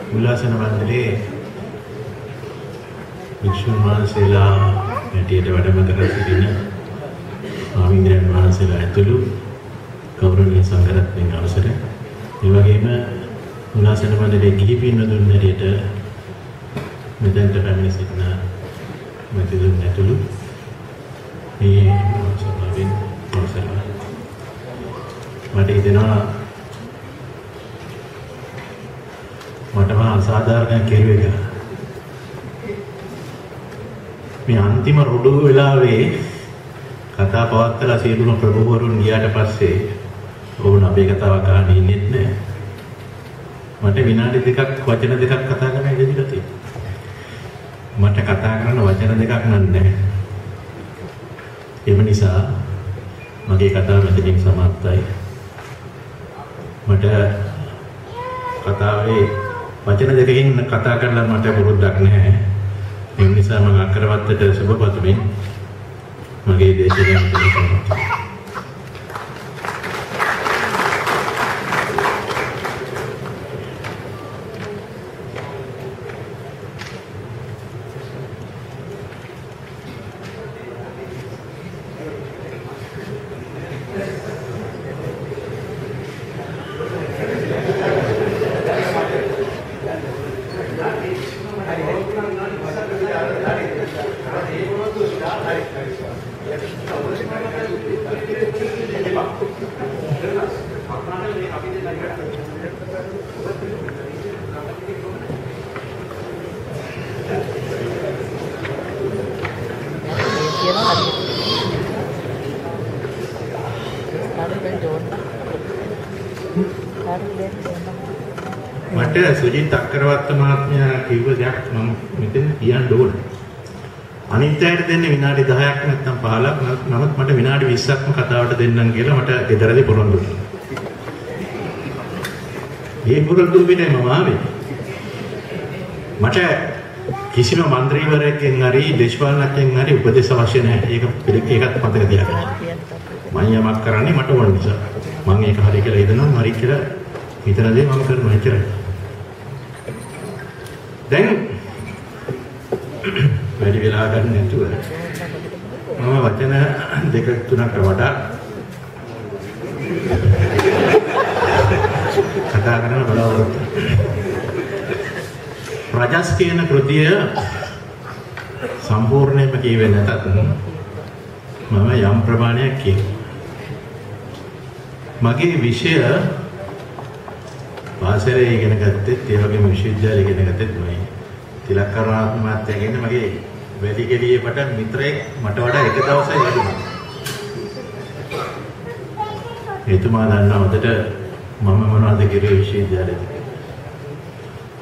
උල්ලාසන මණ්ඩලයේ වික්ෂුන් වහන්සේලා හැටියට වැඩම කර සිටින ආමින්ද්‍රයන් වහන්සේලා ඇතුළු ගෞරවනීය සංඝරත්නයන් අවසරයි. ඒ වගේම උල්ලාසන මණ්ඩලයේ ගිහි පින්වතුන් හැටියට මෙතෙන්ට පැමිණ සිටින මෙතුන් ඇතුළු මේ සභාවෙන් අවසරයි. මට හිතෙනවා මටම අසාධාරණ කෙරුවේ කියලා. මේ අන්තිම රොඩු වෙලාවේ කතා පවත්වලා සියලුම ප්‍රභූවරුන් ගියාට පස්සේ ඕන අපේ කතාවක් අහන්න ඉන්නෙත් නෑ. මට විනාඩි දෙකක් වචන දෙකක් කතා කරන්න ඉඩ දීලා තියෙනවා. මට කතා කරන්න වචන දෙකක් නෑ. ඒ නිසා මගේ කතාව මෙතනින් සමාප්තයි. මට කතාවේ වචන දෙකකින් කතා කරලා මට පුරුද්දක් නැහැ. ඒ නිසා මම අකරවත්තට සුබ පතමින් මගේ දේශනාව සමාප්තයි. මට සුජිත් අක්කරවත්ත මහත්මයා කිව්ව දෙයක් මම මෙතන කියන්න ඕන. අනිත් අයට දෙන්නේ විනාඩි 10ක් නැත්නම් 15ක්. නමුත් මට විනාඩි 20ක්ම කතාවට දෙන්නම් කියලා මට ගෙදරදී පොරොන්දු වුණා. ඒ පොරොන්දු වෙන්නේ මම ආවේ. මට කිසිම മന്ത്രിවරයෙක්ගෙන් හරි දේශපාලනඥයෙක්ගෙන් හරි උපදෙස් අවශ්‍ය නැහැ. ඒකත් මතක තියාගන්න. මම යමක් කරන්නේ මට ඕන නිසා. මම ඒක හරි කියලා හිතනවා හරි කියලා හිතන දේ මම කරනවා එච්චරයි. දැන් වැඩි වෙලා ගන්න නැතුව මම වචන දෙක තුනකට වඩා කතා කරන්න බලාපොරොත්තු. රජස් කියන කෘතිය සම්පූර්ණයෙන්ම කියවෙන්නේ නැතත් මම යම් ප්‍රමාණයක් කියනවා. මගේ විෂය පාසලේ ඉගෙන ගත්තෙත් ඒ වගේම විශ්වවිද්‍යාලේ ඉගෙන ගත්තෙත් මම තිලකරාත්ම මාත්‍යා කියන්නේ මගේ වැඩිගෙඩියේ පට මිත්‍රයෙක් මට වඩා එක දවසක් ලැබුණා. එතුමා දන්නා හොඳට මම මොනවද කිරුවේ විශ්වවිද්‍යාලේදී.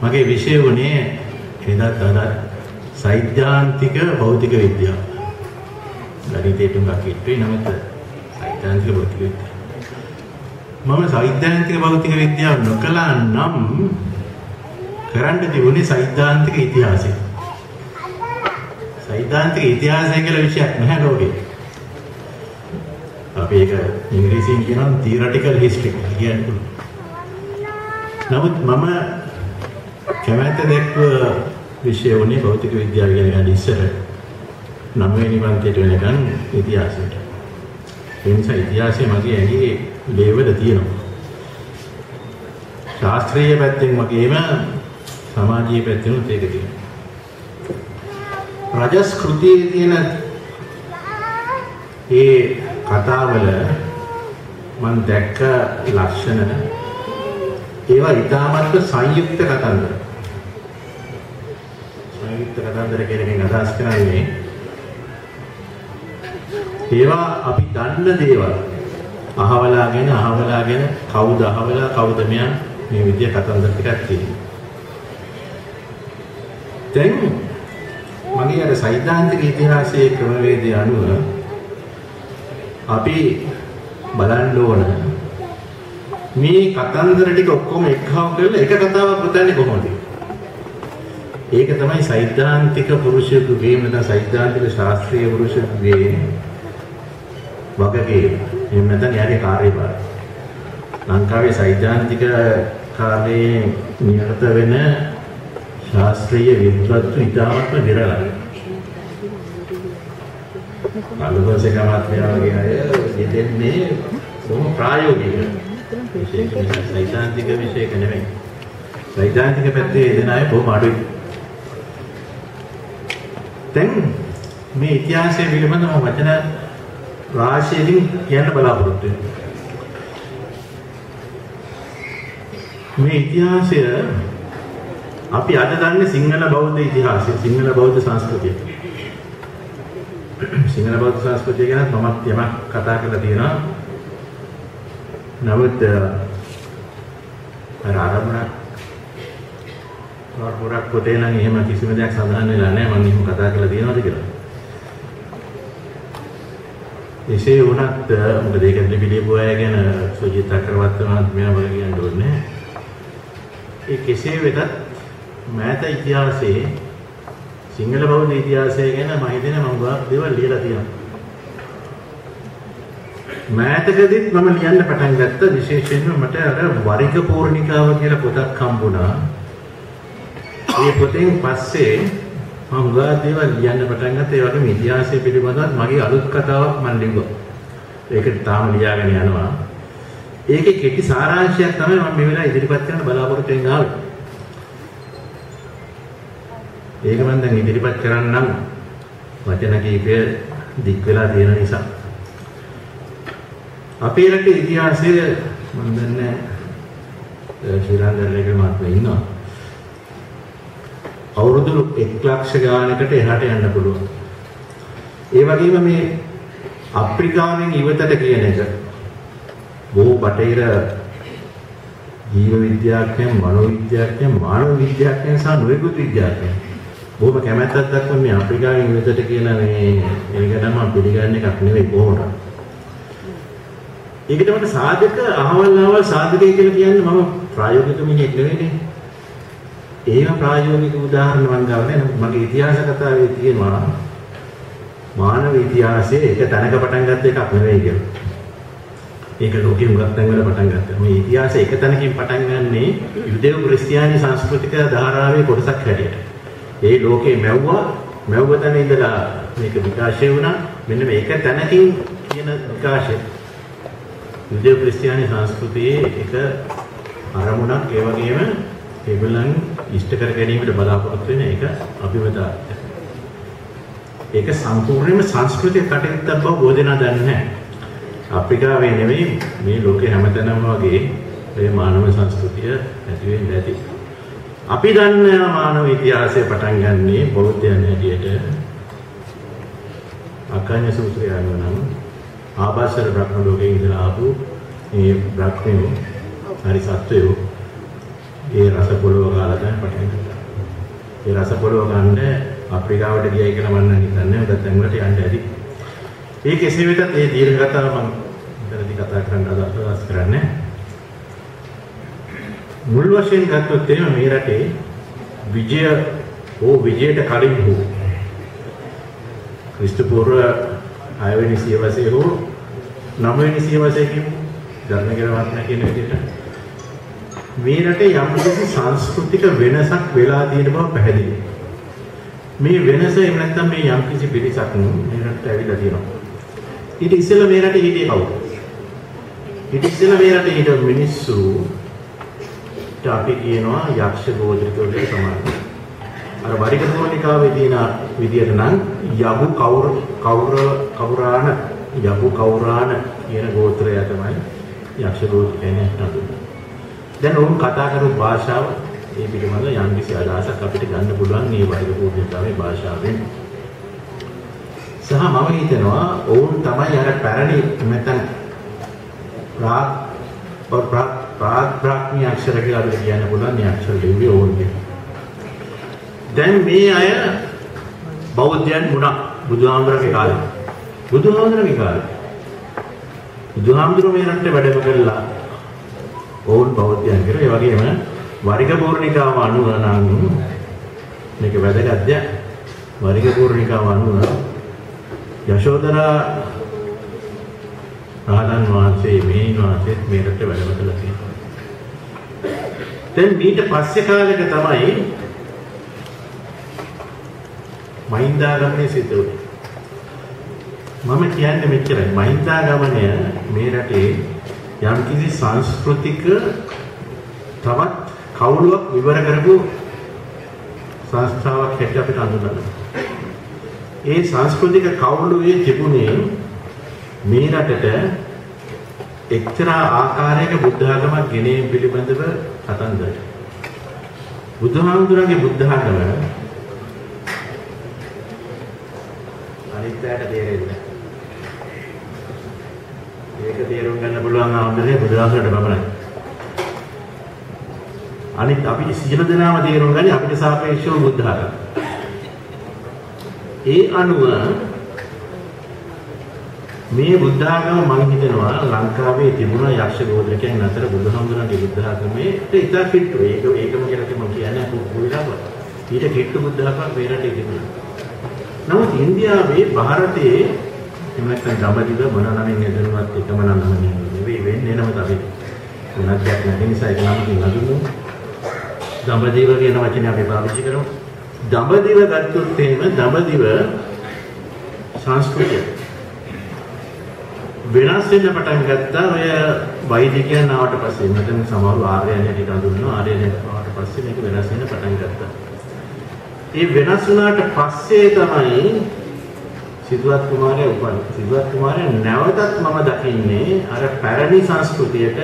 මගේ විෂය වුණේ එදත් අද සෛද්ධාන්තික භෞතික විද්‍යාව. ගණිතයට උඟක් කිට්ටුයි නමුත් සෛද්ධාන්තික භෞතික විද්‍යාව. මම සෛද්ධාන්තික භෞතික විද්‍යාව නොකළා නම් කරන්න තිබුණේ සෛද්ධාන්තික ඉතිහාසය. සෛද්ධාන්තික ඉතිහාසය කියලා විෂයක් නැහැ ලෝකේ. අපි ඒක ඉංග්‍රීසියෙන් කියනවා theoretical history කියන්නේ. නමුත් මම කැමැත්ත දැක්ව විෂය වුණේ භෞතික විද්‍යාව ඉගෙන ගන්න ඉස්සර 9 වෙනි පන්තියට වෙනකන් ඉතිහාසයට. ඒ නිසා ඉතිහාසය මගේ ඇඟේ ලේවල තියෙනවා. ශාස්ත්‍රීය පැත්තෙන් වගේම සමාජීය පැත්තෙනුත් ඒක තියෙනවා. රජස් කෘතියේ තියෙන ඒ කතාවල මම දැක්ක ලක්ෂණ ඒවා ඉතාමත් සංයුක්ත කතන්දර. සංයුක්ත කතන්දර කියන්නේ අදහස් කරන්නේ ඒවා අපි දන්න දේවල් අහවලාගෙන කවුද අහවලා කවුද මෙයා මේ විදිය කතන්දර ටිකක් තියෙනවා. දැන් මගේ අර සෛද්ධාන්තික ඉතිහාසයේ ක්‍රමවේදය අනුව අපි බලන්න ඕන මේ කතන්දර ටික ඔක්කොම එක්කව කරලා එක කතාවක් පුතන්නේ කොහොමද? ඒක තමයි සෛද්ධාන්තික පුරුෂයෙකුගේ නැත්නම් සෛද්ධාන්තික ශාස්ත්‍රීය පුරුෂයෙකුගේ වගකීම. එහෙම නැත්නම් යාගේ කාර්යභාරය. ලංකාවේ සෛද්ධාන්තික කාර්යයේ නිරත වෙන ශාස්ත්‍රීය විද්වත්තු ඉතාමත්ම විරලයි. අලුතෙන් ගමත්‍යා වගේ අය යෙදෙන්නේ බොහොම ප්‍රායෝගික විශේෂ සෛද්ධාන්තික විශේෂක නෙමෙයි. සෛද්ධාන්තික පැත්තේ යෙදෙන අය බොහොම අඩුයි. දැන් මේ ඉතිහාසය පිළිබඳව වචන රාශියකින් කියන්න බලාපොරොත්තු වෙනවා. මේ ඉතිහාසය අපි අද දන්නේ සිංහල බෞද්ධ ඉතිහාසය, සිංහල බෞද්ධ සංස්කෘතිය. සිංහල බෞද්ධ සංස්කෘතිය ගැන මමත් යමක් කතා කරලා තියෙනවා. නමුත් ආරම්භයක් වරපොරක් පොතේ නම් එහෙම කිසිම දෙයක් සඳහන් වෙලා නැහැ. මම එහෙම කතා කරලා තියෙනවද කියලා. එසේ වුණත් මොකද ඒක ලිපිලියපු අය ගැන සුජිත් අක්‍රවර්තනත් මෙයා වගේ කියන්න ඕනේ. ඒ කෙසේ වෙතත් මෑත ඉතිහාසයේ සිංහල බෞද්ධ ඉතිහාසය ගැන මම හිතන්නේ මම ගොඩක් දේවල් ලියලා තියෙනවා. මෑතකදීත් මම ලියන්න පටන් ගත්තා. විශේෂයෙන්ම මට අර වරික පූර්ණිකාව කියලා පොතක් හම්බුණා. ඒ පොතෙන් පස්සේ මම ගොඩක් දේවල් ලියන්න පටන් ගත්තා. ඒ වගේම ඉතිහාසය පිළිබඳව මගේ අලුත් කතාවක් මම ලිව්වා. ඒක තාම ලියාගෙන යනවා. ඒකේ කෙටි සාරාංශයක් තමයි මම මේ වෙලාව ඉදිරිපත් කරන්න බලාපොරොත්තු වෙන්නේ ආවේ. ඒක මම දැන් ඉදිරිපත් කරන්නම් වචන කීපය දික් වෙලා තියෙන නිසා. අපේ රටේ ඉතිහාසය මම දන්නේ ශ්‍රීලංකාවේ මාත්ම ඉන්නවා. අවුරුදු 1 ලක්ෂ ගානකට එහාට යන්න පුළුවන්. ඒ වගේම මේ අප්‍රිකාවෙන් ඉවතට කියන එක බොහෝ බටහිර ජීව විද්‍යාඥයන්, මනෝවිද්‍යාඥයන්, මානව විද්‍යාඥයන් සහ නොයෙකුත් විද්‍යාඥයන් බොහොම කැමැත්තක් දක්වන මේ අප්‍රිකාවෙන් ඉවතට කියන මේ ඒක නම් මම පිළිගන්න එකක් නෙවෙයි කොහොමද. ඒකට මට සාධක අහවල් සාධකයි කියලා කියන්නේ මම ප්‍රායෝගික මිනිහෙක් නෙවෙයිනේ. ඒම ප්‍රායෝගික උදාහරණ මම ගාවේ මගේ ඉතිහාස කතාවේ තියෙනවා මානව ඉතිහාසයේ එක තැනක පටන් ගත්ත එකක් නෙවෙයි කියලා. ඒක ලෝකෙ මුගක් තැන්වල පටන් ගත්තා. මේ ඉතිහාසය එක තැනකින් පටන් ගන්නේ යුදෙව් ක්‍රිස්තියානි සංස්කෘතික ධාරාවේ කොටසක් හැටියට. ඒ ලෝකේ මැව්ව තැන ඉඳලා මේක විකාශය වුණා. මෙන්න මේක තැනකින් කියන විකාශය. යුදෙව් ක්‍රිස්තියානි සංස්කෘතියේ එක අරමුණක් ඒ වගේම ඒගොල්ලන් ඉෂ්ට කර ගැනීමට බලාපොරොත්තු වෙන එක අභිමතාර්ථය. ඒක සම්පූර්ණයෙන්ම සංස්කෘතික කටයුත්තක් බව බෝධනා දන්නේ නැහැ. අප්‍රිකාවේ නෙවෙයි මේ ලෝකේ හැමතැනම වගේ මේ මානව සංස්කෘතිය ඇති වෙන්නේ නැති. අපි දන්න මානව ඉතිහාසය පටන් ගන්නේ බෞද්ධයන් හැටියට අකඤ්ඤ සූත්‍රය අනුව නම් ආභාසර බ්‍රහ්ම ලෝකයේ ඉඳලා ආපු මේ බ්‍රහ්මයෝ හරි සත්වයෝ ඒ රස පොළව කාලා තමයි පටන් ගත්තා. ඒ රස පොළව ගන්න අප්‍රිකාවට ගියයි කියලා මම හිතන්නේ. උදත් ඇඟලට යන්න ඇති. ඒ කෙසේ වෙතත් ඒ දීර්ඝ කතාව මම ඉතලදී කතා කරන්න අදහස් කරන්නේ. මුල් වශයෙන් ගත්තොත් එහෙම මේ රටේ විජයට කලින් හෝ ක්‍රිස්තු පූර්ව 6 වෙනි සියවසේ හෝ 9 වෙනි සියවසේ කියන ධර්මගරවත්න කියන විදිහට මේ රටේ යම් කිසි සංස්කෘතික වෙනසක් වෙලා තියෙන බව පැහැදිලි. මේ වෙනස එහෙම නැත්නම් මේ යම් කිසි පිරිසක් මේ රටට ඇවිල්ලා තියෙනවා. ඊට ඉස්සෙල්ලා මේ රටේ හිටියේ කවුද? ඊට ඉස්සෙල්ලා මේ රටේ හිටපු මිනිස්සු අපි කියනවා යක්ෂ ගෝත්‍රිකයෝ කියලා සමානයි. අර වරික පූර්ණිකාවේ තියෙන විදියට නම් යබු කවුරාන කියන ගෝත්‍රය තමයි යක්ෂ ගෝත්‍රයනේ හඳුන්වන්නේ. දැන් ඔවුන් කතා කරපු භාෂාව ඒ පිළිබඳව යම් කිසි අදහසක් අපිට ගන්න පුළුවන් මේ වරික පූර්ණිකාවේ භාෂාවෙන්. සහ මම හිතනවා ඔවුන් තමයි අර පැරණි නැත්නම් ප්‍රාග්ඥ අක්ෂර කියලා අපිට කියන්න පුළුවන් මේ අක්ෂර ලිව්වේ ඕන්නේ. දැන් මේ අය බෞද්ධයන් වුණා බුදුහාමුදුරගේ කාලේ. බුදුහාමුදුරුවෝ මේ රටේ වැඩම කළා. ඕන් බෞද්ධයන් කියලා. ඒ වගේම වරික පූර්ණිකාව අනුව නම් මේක වැදගත් දෙයක්. වරික පූර්ණිකාව අනුව යශෝදරා රහතන් වහන්සේ මේ රටේ වැඩම කළා. දැන් ඊට පස්සේ කාලෙක තමයි මහින්දාගමනේ සිද්ධ වුණේ. මම කියන්නේ මෙච්චරයි. මහින්දාගමනය මේ රටේ යම්කිසි සංස්කෘතික තවත් කවුලක් විවර කරපු සංස්ථාවක් හැටියට අපිට හඳුන්වනවා. ඒ සංස්කෘතික කවුළුවේ තිබුණේ මේ රටට එක්තරා ආකාරයක බුද්ධ ආගමක් ගෙනීම පිළිබඳව කතන්දරය. බුදුහාමුදුරන්ගේ බුද්ධ ආගම අනිත්‍යයට තේරෙන්නේ. ඒක තේරුම් ගන්න පුළුවන් ආන්දරේ බුදුහාමුදුරට පමණයි. අනිත් අපි සියලු දෙනාම තේරුම් ගන්නේ අපිට සාපේක්ෂව බුද්ධ ආගම. ඒ අනුව මේ බුද්ධ ආගම මම හිතනවා ලංකාවේ තිබුණ යක්ෂ ගෝත්‍රිකයන් අතර බුදුහාමුදුරන්ගේ බුද්ධ ආගමේ ඉතා කිට්ටු ඒකම කියලා මම කියන්නේ පුදුවිලාව. ඊට කිට්ටු බුද්ධ ආගම මේ රටේ තිබුණා. නමුත් ඉන්දියාවේ ಭಾರತයේ එහෙම නැත්නම් දඹදිව මොනනමින් නේදනවත් එකම නම නෙවෙයි වෙන්නේ නම තමයි. මොනක් දෙයක් නැති නිසා ඒක නම් නදුනු. දඹදිව කියන වචනේ අපි පාවිච්චි කරමු. දඹදිව ගත්තොත් එහෙම දඹදිව සංස්කෘතිය වෙනස් වෙන්න පටන් ගත්තා ඔය වෛදිකයන් ආවට පස්සේ. මෙතන සමහර ආර්යයන් හිට හඳුන්වනවා. ආර්යයන් ආවට පස්සේ මේක වෙනස් වෙන්න පටන් ගත්තා. ඒ වෙනස් වුණාට පස්සේ තමයි සිද්ධාර්ථ කුමාරයා උපන්නේ. සිද්ධාර්ථ කුමාරයා නැවතත් මම දකින්නේ අර පැරණි සංස්කෘතියට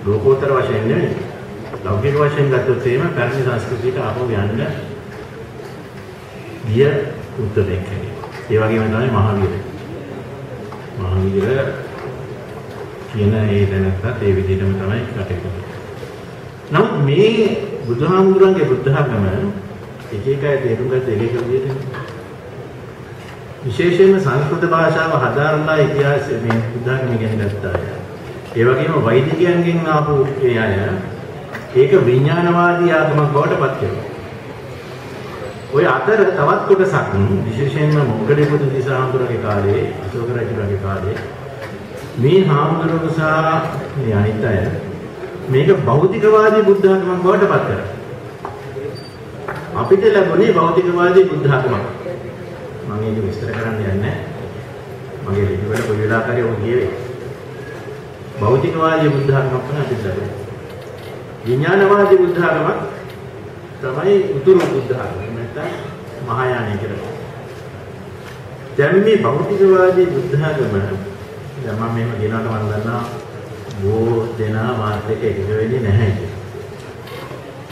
ලෝකෝත්තර වශයෙන් නෙවෙයි. ලෞකික වශයෙන් ගත්තොත් එහෙම පැරණි සංස්කෘතියට ආපහු යන්න ගිය උත්තරයක් හැටියට. ඒ වගේම තමයි මහාවීර. මහාවීර කියන ඒ දැනත්තත් ඒ විදිහටම තමයි කටයුතු කරන්නේ. නමුත් මේ බුදුහාමුදුරන්ගේ බුද්ධ ආගම එක එක අය තේරුම් ගත්ත එක එක විදිහට විශේෂයෙන්ම සංස්කෘත භාෂාව හදාරලා ඉතිහාසය මේ බුද්ධ ආගම ඉගෙන ගත්තා අය. ඒ වගේම වෛදිකයන්ගෙන් ආපු ඒ අය ඒක විඥානවාදී ආගමක් බවට පත් කරනවා. ඔය අතර තවත් කොටසක් විශේෂයෙන්ම මොග්ගලී බුදු දිසාහඳුරගේ කාලේ අශෝක රජුගේ කාලේ මේ හාමුදුරුවෝ සහ මේ අනිත් අය මේක භෞතිකවාදී බුද්ධ ආගමක් බවට පත් කරා. අපිට ලැබුණේ භෞතිකවාදී බුද්ධ ආගමක්. මම ඒක විස්තර කරන්න යන්නේ නැහැ. මගේ ලිපිවල කොයි වෙලාවකරි ඔය කියවේ. භෞතිකවාදී බුද්ධ ආගමක් තමයි අපිට ලැබුණේ. විඥානවාදී බුද්ධ ආගමක් තමයි උතුරු බුද්ධ ආගම. නැත්නම් මහායානය කියලා. දැන් මේ භෞතිකවාදී බුද්ධ ආගම දැන් මම මේව කියනකොට මම දන්නවා බොහෝ දෙනා මාත් එක්ක එකග වෙන්නේ නැහැ කියලා.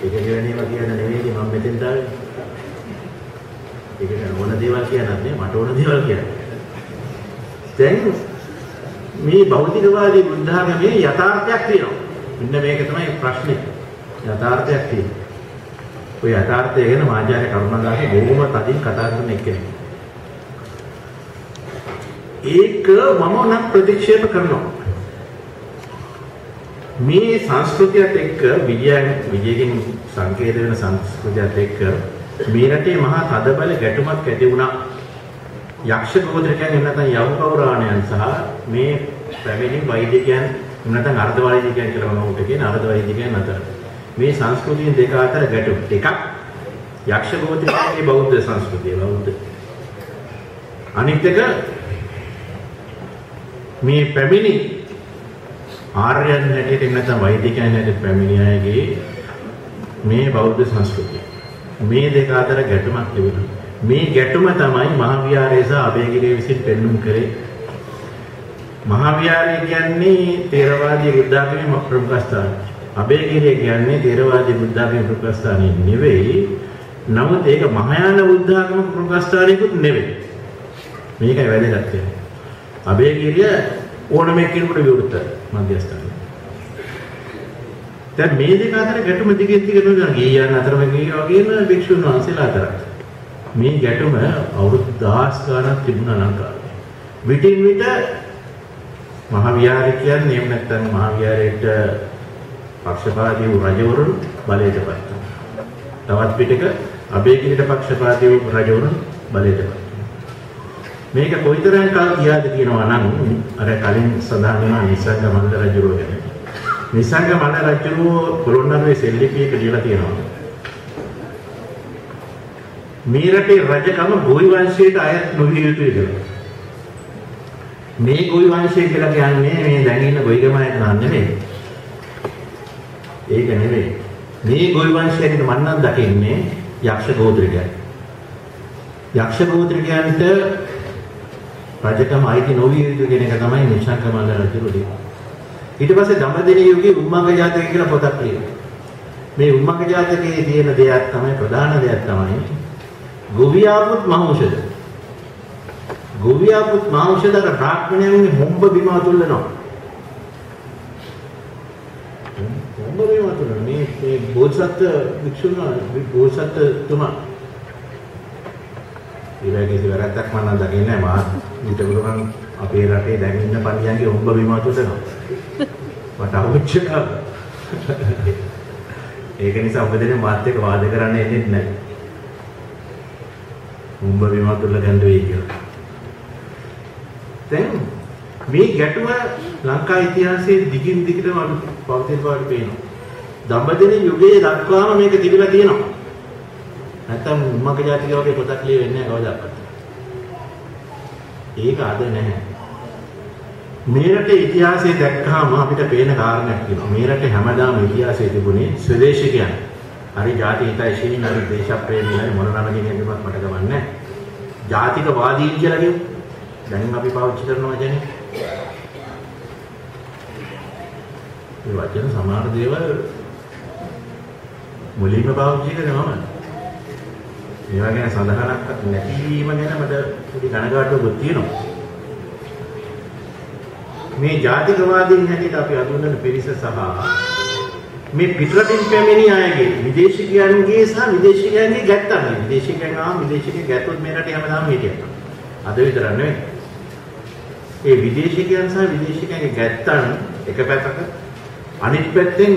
එකග වෙන්නේම කියන නෙවෙයි මම මෙතෙන් තාවේ. ඒක ඕන දේවල් කියනත් නේ මට ඕන දේවල් කියන්නේ. දැන් මේ භෞතිකවාදී බුද්ධ ආගමේ යථාර්ථයක් තියෙනවා. ඉන්න මේක තමයි ප්‍රශ්නේ. යථාර්ථයක් තියෙනවා. ඔය යථාර්ථය ගැන ආචාර්ය කරුණාදාස බොහොම තදින් කතා කරන එක්කෙනෙක්. ඒක මම නම් ප්‍රතික්ෂේප කරනවා. මේ සංස්කෘතියත් එක්ක විජයකින් සංකේත වෙන සංස්කෘතියත් එක්ක මේ රටේ මහා තදබල ගැටුමක් ඇති වුණා. යක්ෂ ගෝත්‍රිකයන් නැත්නම් යව් පෞරාණයන් සහ මේ පැමිණි වෛදිකයන් නැත්නම් අර්ධ වෛදිකයන් කියලා මම උට කියන අර්ධ වෛදිකයන් අතර මේ සංස්කෘතිය දෙක අතර ගැටුම්. එකක් යක්ෂ ගෝත්‍රිකයන්ගේ බෞද්ධ සංස්කෘතිය බෞද්ධ. අනිත් එක මේ පැමිණි ආර්යයන් හැටියට නැත්නම් වෛදිකයන් හැටියට පැමිණි අයගේ මේ බෞද්ධ සංස්කෘතිය. මේ දෙක අතර ගැටුමක් තිබුණා. මේ ගැටුම තමයි මහාවිහාරය සහ අභයගිරිය විසින් පෙන්වුම් කරේ. මහාවිහාරය කියන්නේ තේරවාදී බුද්ධ ආගමේ ප්‍රමුඛ ස්ථානය. අභයගිරිය කියන්නේ තේරවාදී බුද්ධ ආගමේ ප්‍රමුඛ ස්ථානය නෙවෙයි. නමුත් ඒක මහායාන බුද්ධ ආගමේ ප්‍රමුඛ ස්ථානයකුත් නෙවෙයි. මේකයි වැදගත් වෙන්නේ. අභයගිරිය ඕනම කෙනෙකුට විවෘත මධ්‍යස්ථානය. දැන් මේ දෙක අතර ගැටුම දිගින් දිගට යනවා. ගියයන් අතරම වගේම භික්ෂුන් වහන්සේලා අතර. මේ ගැටුම අවුරුදු 10 ගණන් තිබුණා ලංකාවේ. විටින් විට මහාවිහාරය කියන්නේ එහෙම නැත්නම් මහාවිහාරයට පක්ෂපාතී වූ රජවරුන් බලයට පත් වුණා. තවත් පිටක අභයගිරියට පක්ෂපාතී වූ රජවරුන් බලයට පත් වුණා. මේක කොයිතරම් කාල ගියාද කියනවා නම් අර කලින් සඳහන් වුණා නිසංග මල්ල රජුරෝ ගැන. නිසංග මල්ල රජුරෝ පොළොන්නරුවේ සෙල්ලිපියක ලියලා තියෙනවා. මේ රටේ රජකම ගෝවි වංශයට අයත් නොවිය යුතුයි කියලා. මේ ගෝවි වංශය කියලා කියන්නේ මේ දැන් ඉන්න ගොවිගමනට නෙමෙයි. ඒක නෙමෙයි. මේ ගෝවි වංශයෙන් මම නම් දකින්නේ යක්ෂ ගෝත්‍රිකයන්. යක්ෂ ගෝත්‍රිකයන්ට රජකම අයිති නොවිය යුතු කියන එක තමයි නිශ්ශංක මල්ල රජුගේ. ඊට පස්සේ දඹදෙණි යුගයේ උම්මංග ජාතකය කියලා පොතක් ලියුවා. මේ උම්මංග ජාතකයේ තියෙන දෙයක් තමයි ප්‍රධාන දෙයක් තමයි ගොවියාපුත් මහෞෂධ. ගොවියාපුත් මහෞෂධ අර බ්‍රාහ්මණයන්ගේ හොම්බ බිම අතුල්ලනවා. හොම්බ බිම අතුල්ලන මේ බෝසත් වික්ෂුණ බෝසත්තුමා ඊළඟට වැරද්දක් මම නම් දකින්නේ නැහැ. මා විතරකම අපේ රටේ දැන් ඉන්න පන්තියන්ගේ හොම්බ බිම අතුල්ලනවා. මට අවුච්චක ඒක නිසා ඔබ දෙනේ මාත් එක්ක වාද කරන්න එන්නේ නැහැ. හොම්බ බිම අතුල්ල ගන්න වෙයි කියලා. දැන් මේ ගැටුම ලංකා ඉතිහාසයේ දිගින් දිගටම පවතින බවට පේනවා. දඹදෙණි යුගයේ දක්වාම මේක තිබිලා තියෙනවා. නැත්තම් උම්මක ජාතික වගේ පොතක් ලියවෙන්නේ නැහැ කවදාවත්. ඒක අද නැහැ. මේ රටේ ඉතිහාසය දැක්කහම අපිට පේන කාරණයක් තියෙනවා. මේ රටේ හැමදාම ඉතිහාසයේ තිබුණේ ස්වදේශිකයන්. හරි ජාති හිතයිශීලීන්, හරි දේශප්‍රේමීන්, හරි මොන නමකින් හඳුන්වන්නත් මට ගමන් නැහැ. ජාතිකවාදීන් කියලා කියමු. දැන් අපි පාවිච්චි කරන වචනේ. මේ වචන සමහර දේවල් මුලින්ම පාවිච්චි කරන්නේ මම. ඒවා ගැන සඳහනක් නැතිවීම ගැන මට පොඩි කනගාටුවක් තියෙනවා. මේ ජාතිකවාදීන් හැටියට අපි හඳුන්වන පිරිස සහ මේ පිටරටින් පැමිණි අයගේ විදේශිකයන්ගේ සහ විදේශිකයන්ගේ ගැත්තන්. විදේශිකයන් ආව විදේශිකයන් ගැත්තොත් මේ රටේ හැමදාම හිටියා. අද විතර නෙවෙයි. ඒ විදේශිකයන් සහ විදේශිකයන්ගේ ගැත්තන් එක පැත්තක අනිත් පැත්තෙන්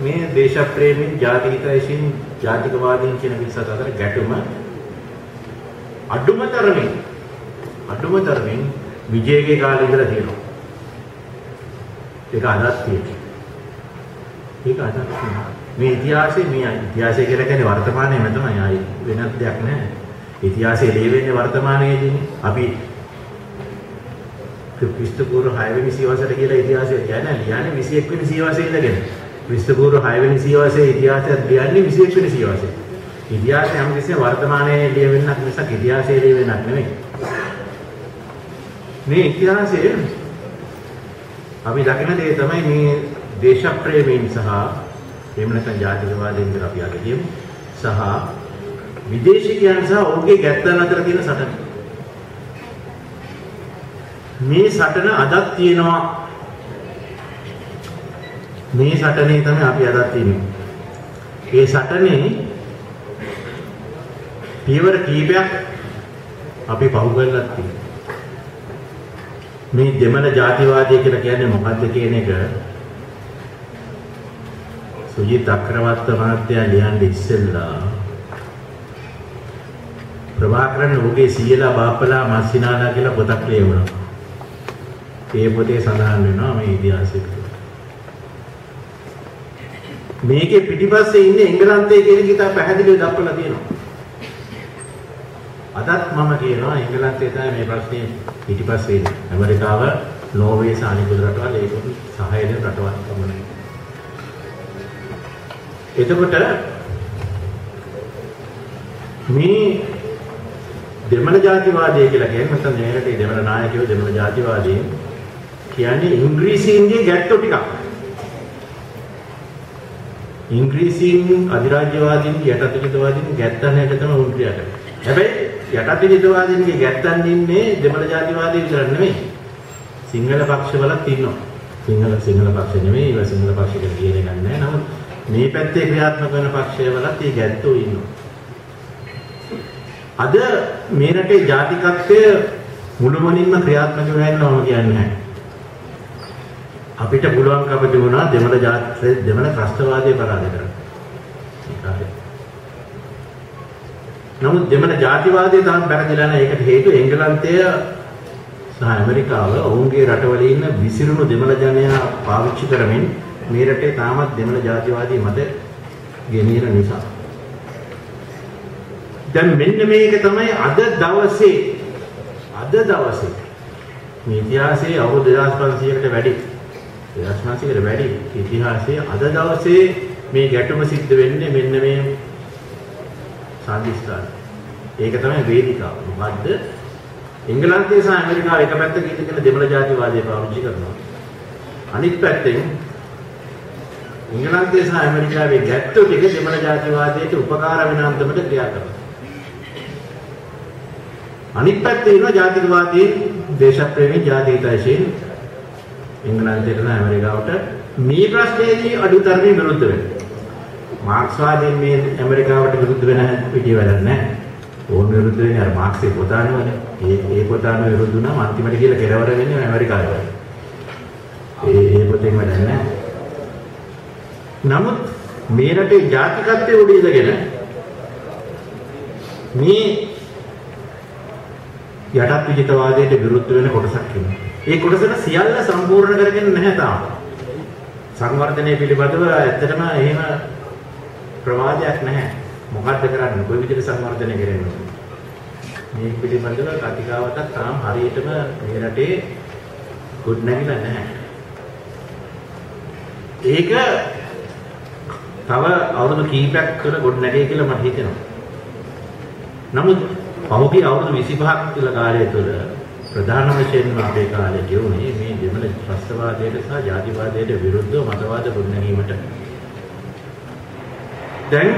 මේ දේශප්‍රේමීන්, ජාතිහිතයිශීන්, ජාතිකවාදීන් කියන පිරිස අතර ගැටුම අඩුම තරමින් විජයගේ කාලේ ඉඳලා තියෙනවා. ඒක අදත් තියෙනවා. මේ ඉතිහාසය කියලා කියන්නේ වර්තමානයේම තමයි. ආයි වෙනත් දෙයක් නැහැ. ඉතිහාසය ලියවෙන්නේ වර්තමානයේදී. අපි ක්‍රිස්තු පූර්ව 6 වෙනි සියවසට කියලා ඉතිහාසය කියන්නේ 21 වෙනි සියවසේ ඉඳගෙන. ක්‍රිස්තු පූර්ව 6 වෙනි සියවසේ ඉතිහාසයත් ලියන්නේ 21 වෙනි සියවසේ. ඉතිහාසය හැමතිස්සෙම වර්තමානයේ ලියවෙන්නක් මිසක් ඉතිහාසයේ ලියවෙන්නක් නෙමෙයි. මේ ඉතිහාසය අපි දකින දේ තමයි මේ දේශප්‍රේමීන් සහ එහෙම නැත්නම් ජාතිකවාදීන් කියලා අපි අද කියමු සහ විදේශිකයන් සහ ඔවුන්ගේ ගැත්තන් අතර තියෙන සටන. මේ සටන අදත් තියෙනවා. මේ සටනේ තමයි අපි අදත් ඉන්නේ. ඒ සටනේ පියවර කීපයක් අපි පහු කරලා තියෙනවා. මේ දෙමළ ජාතිවාදය කියලා කියන්නේ මොකක්ද කියන එක සුජිත් අක්‍රවත්ත මහත්තයා ලියන්නේ ඉස්සෙල්ලා ප්‍රභාකරන් ඔහුගේ සීයලා බාප්පලා මස්සිනාලා කියලා පොතක් ලියවුණා. ඒ පොතේ සඳහන් වෙනවා මේ ඉතිහාසෙට. මේකේ පිටිපස්සේ ඉන්නේ එංගලන්තයේ කියන එක ඉතා පැහැදිලිව දක්වලා තියෙනවා. අදත් මම කියනවා එංගලන්තයේ තමයි මේ ප්‍රශ්නේ පිටිපස්සේ ඉන්නේ. ඇමරිකාව, නෝර්වේ සහ අනිකුත් රටවල් ඒක සහාය දෙන රටවල් තමයි. එතකොට මේ දෙමළ ජාතිවාදය කියලා කියන්නේ නැත්නම් මේ රටේ දෙමළ නායකයෝ දෙමළ ජාතිවාදීන් කියන්නේ ඉංග්‍රීසීන්ගේ ගැට්ටෝ ටිකක්. ඉංග්‍රීසීන් අධිරාජ්‍යවාදීන් යටත්විජිතවාදීන් ගැත්තන් හැට තමයි උන් ක්‍රියාට. හැබැයි යටත්විජිතවාදීන්ගේ ගැත්තන් ඉන්නේ දෙමළ ජාතිවාදී විතර නෙමෙයි. සිංහල පක්ෂවලත් ඉන්නවා. සිංහල පක්ෂ නෙමෙයි, ඒවා සිංහල පක්ෂ කියලා කියන එක නෑ. නමුත් මේ පැත්තේ ක්‍රියාත්මක වෙන පක්ෂවලත් මේ ගැත්තෝ ඉන්නවා. අද මේ රටේ ජාතිකත්වය මුළුමනින්ම ක්‍රියාත්මක වෙන්නවම කියන්නේ නැහැ. අපිට පුළුවන්කම තිබුණා දෙමළ ත්‍රස්තවාදයේ පරාජය කරන්න. නමුත් දෙමළ ජාතිවාදයේ තාම පැහැදිලා නැහැ. ඒකට හේතුව එංගලන්තය සහ ඇමරිකාව ඔවුන්ගේ රටවල ඉන්න විසිරුණු දෙමළ ජනයා පාවිච්චි කරමින් මේ රටේ තාමත් දෙමළ ජාතිවාදී මත ගෙනියන නිසා. දැන් මෙන්න මේක තමයි අද දවසේ මේ ඉතිහාසයේ අවුරුදු 2500කට වැඩි 2500කට වැඩි ඉතිහාසයේ අද දවසේ මේ ගැටුම සිද්ධ වෙන්නේ මෙන්න මේ සාධිස්ථාන. ඒක තමයි වේදිකාව. මොකද්ද? එංගලන්තය සහ ඇමරිකාව එක පැත්තක ඉඳගෙන දෙමළ ජාතිවාදය පාවිච්චි කරනවා. අනිත් පැත්තෙන් එංගලන්තය සහ ඇමරිකාවේ ගැට්ටු ටික දෙමළ ජාතිවාදයට උපකාර වෙන අන්දමට ක්‍රියා කරනවා. අනිත් පැත්තේ ඉන්න ජාතිකවාදී දේශප්‍රේමී ජාතිහිතයිෂීන් එංගලන්තයට සහ ඇමරිකාවට මේ ප්‍රශ්නේදී අඩුතරමින් විරුද්ධ වෙනවා. මාක්ස්වාදීන් මේ ඇමරිකාවට විරුද්ධ වෙන විදිය වැඩක් නැහැ. ඕන විරුද්ධ වෙන්නේ අර මාක්ස්ගේ පොතානවනේ. ඒ පොතාන විරුද්ධ වුණාම අන්තිමට කියලා කෙරවර වෙන්නේ ඇමරිකාවේ. ඒ පොතෙන් වැඩක් නැහැ. නමුත් මේ රටේ ජාතිකත්වයේ උඩ ඉඳගෙන මේ යටත් විජිතවාදයට විරුද්ධ වෙන කොටසක් ඉන්නවා. ඒ කොටසට සියල්ල සම්පූර්ණ කරගෙන නැහැ තාම. සංවර්ධනය පිළිබඳව ඇත්තටම එහෙම ප්‍රවාදයක් නැහැ. මොකද්ද කරන්නේ? කොයි විදිහට සංවර්ධනය කරන්නේ? මේ පිළිබඳව කතිකාවතක් තාම හරියටම මේ රටේ ගොඩ නැගිලා නැහැ. ඒක තව අවුරුදු කීපයක් කර ගොඩ නැගෙයි කියලා මට හිතෙනවා. නමුත් පහුගිය අවුරුදු 25ක් විතර කාලය තුළ ප්‍රධාන වශයෙන්ම අපේ කාලේ ගෙවුනේ මේ දෙමළ ත්‍රස්තවාදයට සහ ජාතිවාදයට විරුද්ධව මතවාද ගොඩනැගීමට. දැන්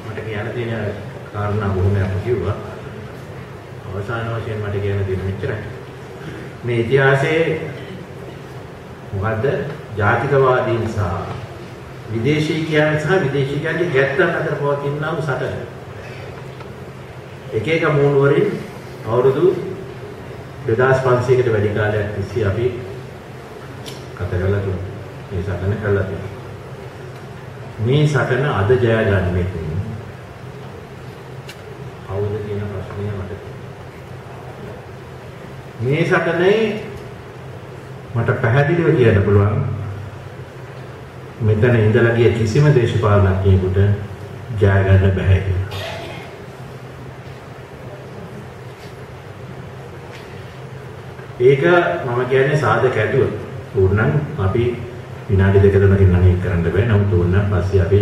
මට කියන්න තියෙන කාරණා බොහොමයක් කිව්වා. අවසාන වශයෙන් මට කියන්න තියෙන මෙච්චරයි. මේ ඉතිහාසයේ මොකද්ද? ජාතිකවාදීන් සහ විදේශීකයන් සහ විදේශීකයන්ගේ ගැට්ටන් අතර පවතිනා වූ සටන. එක එක මූණුවරින් අවුරුදු 2500කට වැඩි කාලයක් තිස්සේ අපි කතා කරලා තියෙනවා. මේ සටන කරලා තියෙනවා. මේ සටන අද ජය ගන්න මෙතුන්. කවුද කියන ප්‍රශ්නය මට. මේ සටනේ මට පැහැදිලිව කියන්න පුළුවන් මෙතන ඉඳලා ගිය කිසිම දේශපාලනඥයෙකුට ජය ගන්න බෑ කියලා. ඒක මම කියන්නේ සාධක ඇතුව. ඕනනම් අපි විනාඩි දෙක තුනකින් නම් ඒක කරන්න බෑ. නමුත් ඕනනම් පස්සේ අපි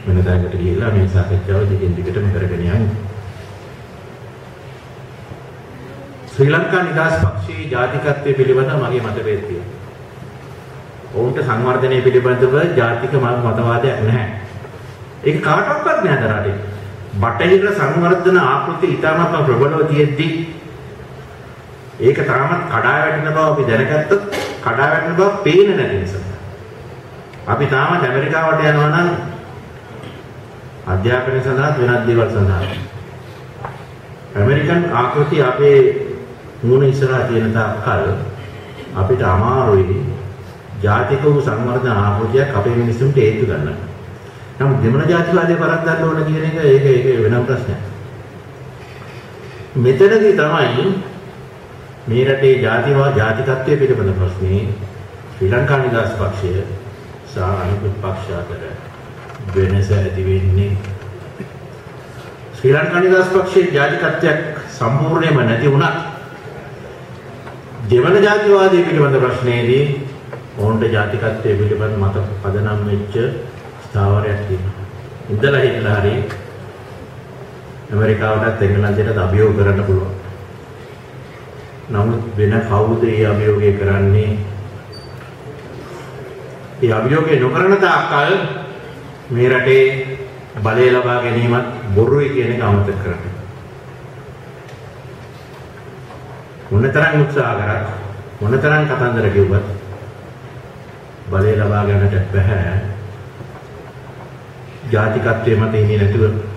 වෙන තැනකට ගිහිල්ලා මේ සාකච්ඡාව දිගින් දිගටම කරගෙන යමු. ශ්‍රී ලංකා නිදහස් පක්ෂයේ ජාතිකත්වයේ පිළිබඳව මගේ මතභේදය තියෙනවා. ඔවුන්ට සංවර්ධනය පිළිබඳව ජාතික මතවාදයක් නැහැ. ඒක කාටවත් නෑ දරාටේ. බටහිර සංවර්ධන ආකෘති ඉතාමත් ප්‍රබලව තියෙද්දී ඒක තාමත් කඩා වැටෙන බව අපි දැනගත්තොත් කඩා වැටෙන බව පේන්නේ නැති නිසා අපි තාමත් ඇමරිකාවට යනවා නම් අධ්‍යාපනය සඳහා වෙනත් දේවල් සඳහා ඇමරිකන් ආකෘති අපේ මූණ ඉස්සරහා තියෙන තාක්කල් අපිට අමාරුයි ජාතික වූ සංවර්ධන ආකෘතියක් අපේ මිනිස්සුන්ට හේතු ගන්න. නමුත් දෙමළ ජාතිවාදයේ පරද්දන්න ඕන කියන එක ඒක වෙනම ප්‍රශ්නයක්. මෙතනදී තමයි මේ රටේ ජාතිකත්වයේ පිළිබඳ ප්‍රශ්නේ ශ්‍රී ලංකා නිදහස් පක්ෂය සහ අනිකුත් පක්ෂ අතර වෙනස ඇති වෙන්නේ. ශ්‍රී ලංකා නිදහස් පක්ෂයේ ජාතිකත්වයක් සම්පූර්ණයෙන්ම නැති වුණත් දෙවන ජාතිවාදයේ පිළිබඳ ප්‍රශ්නේදී ඕන්ට ජාතිකත්වයේ පිළිබඳ මත පදනම් වෙච්ච ස්ථාවරයක් තියෙනවා. ඉඳලා හිටලා හරි ඇමරිකාවටත් එංගලන්තයටත් අභියෝග කරන්න පුළුවන්. නමුත් වෙන කවුද මේ අභියෝගය කරන්නේ? මේ අභියෝගය නොකරන තාක්කල් මේ රටේ බලය ලබා ගැනීමත් බොරුයි කියන එක අමතක කරන්න. මොනතරම් උත්සාහ කරත් මොනතරම් කතන්දර කිව්වත් බලය ලබා ගන්නට බැහැ. ජාතිකත්වයේ මත ඉන්නේ නැතුව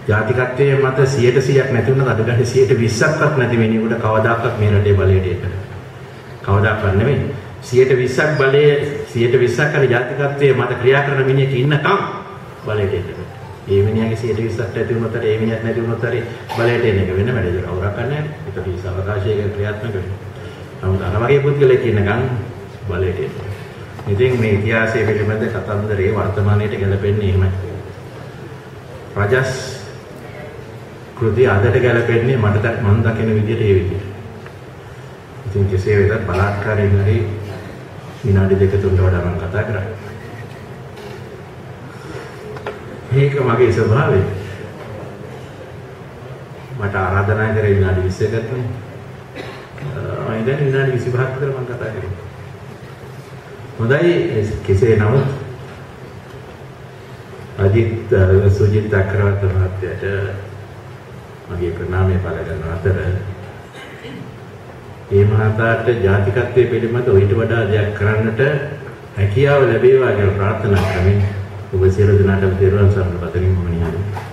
ජාතිකත්වයේ මත 100%ක් නැති වුණත් අද ගන්න 120ක්වත් නැති වෙනකොට කවදාකවත් මේ රටේ බලයට එන්න. කවදාකවත් නෙමෙයි 120ක් බලය 120ක් හරි ජාතිකත්වයේ මත ක්‍රියා කරන මිනිහෙක් ඉන්නකම් බලයට එන්න. ඒ මිනිහාගේ 120ක් නැති වුණොත් හරි ඒ මිනිහක් නැති වුණොත් හරි බලයට එන එක වෙන වැඩේ. කවුරක් නැහැ. ඒක පිළිස අවකාශයක ක්‍රියාත්මක වෙනවා. නමුත් අර වගේ පුද්ගලෙක් ඉන්නකම් බලයට එන්න. ඉතින් මේ ඉතිහාසයේ පිළිබඳ කතන්දරේ වර්තමානයේට ගැලපෙන්නේ එහෙමයි. රජස් කෘති අදට ගැලපෙන්නේ මට මම දකින විදිහට ඒ විදිහට. ඉතින් කෙසේ වෙතත් බලාත්කාරයෙන් හරි විනාඩි 2-3කට වඩා මම කතා කරා. මේක මගේ ස්වභාවය. මට ආරාධනා කරේ විනාඩි 20කට නේ. මම දැන් විනාඩි 25ක් විතර මම කතා කරේ. හොඳයි කෙසේ නමුත් අජිත් සුජිත් අක්‍රවර්ත මහත්තයාට මගේ ප්‍රණාමය පළ කරන අතර මේ මහතාට ජාතිකත්වයේ පිළිබඳ ඊට වඩා දෙයක් කරන්නට හැකියාව ලැබේවා කියලා ප්‍රාර්ථනා කරමින් ඔබ සියලු දෙනාටම තෙරුවන් සරණ පතමින් මම නිහඬව